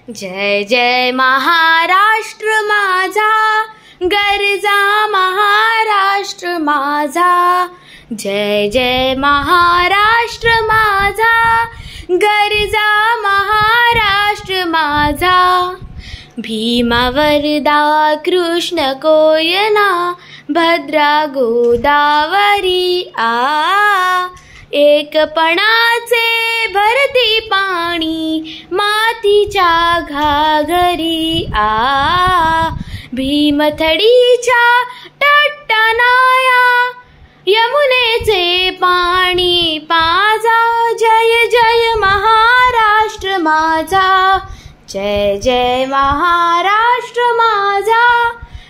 जय जय महाराष्ट्र माझा, गरजा महाराष्ट्र माझा। जय जय महाराष्ट्र माझा, गरजा महाराष्ट्र माझा। भीमा वरदा कृष्ण कोयना, भद्रा गोदावरी एकपणाचे भरती पाणी, मातीच्या घागरी भीमथडीच्या तटनाया, यमुनेचे पाणी पाजा। जय जय महाराष्ट्र माझा, जय जय महाराष्ट्र माझा,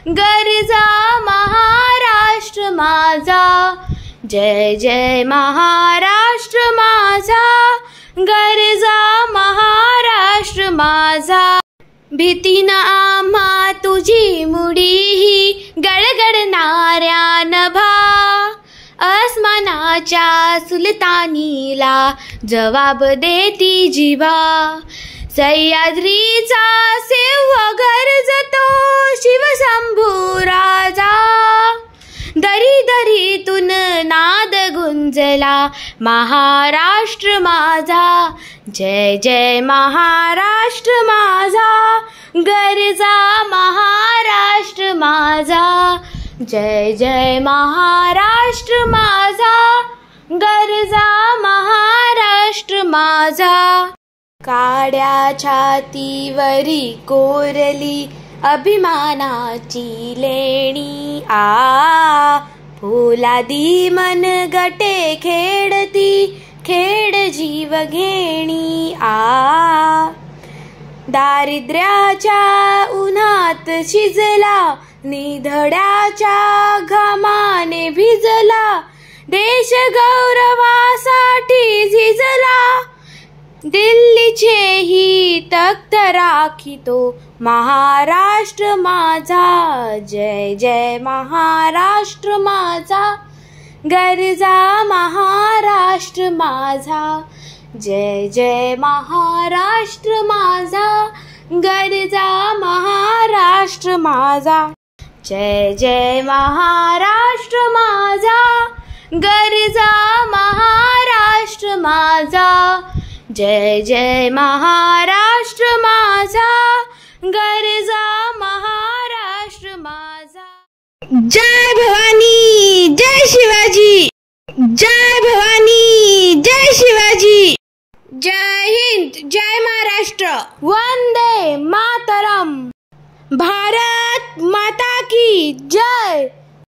गरजा महाराष्ट्र माझा। जय जय महाराष्ट्र माझा, गरजा महाराष्ट्र माझा। भीतीनं आम्हा तुझी मुडी गडगडणाऱ्या नभा, अस्मानाच्या सुलतानीला जवाब देती जिवा। सह्याद्रीचा सेव्ह गरजतो शिवशंभू राजा, दरी दरीतून नाद गुंजला महाराष्ट्र माझा। जय जय महाराष्ट्र माझा, गरजा महाराष्ट्र माझा। जय जय महाराष्ट्र माझा, गरजा महाराष्ट्र माझा। काड्या छातीवरी कोरली अभिमानाची लेणी फुलादी मन गटे खेळती, खेड जीव घेणी दारिद्र्याच्या उन्हात शिजला, निधड्याच्या घामाने भिजला, देश गौरवासाठी झिजला। दिल्लीचेही तख्त राखितो महाराष्ट्र माझा। जय जय महाराष्ट्र माझा, गरजा महाराष्ट्र माझा। जय जय महाराष्ट्र माझा, गरजा महाराष्ट्र माझा। जय जय महाराष्ट्र माझा, गरजा महाराष्ट्र माझा। जय जय महाराष्ट्र माझा, गरजा महाराष्ट्र माझा। जय भवानी जय शिवाजी, जय भवानी जय शिवाजी। जय हिंद जय महाराष्ट्र, वंदे मातरम। भारत माता की जय।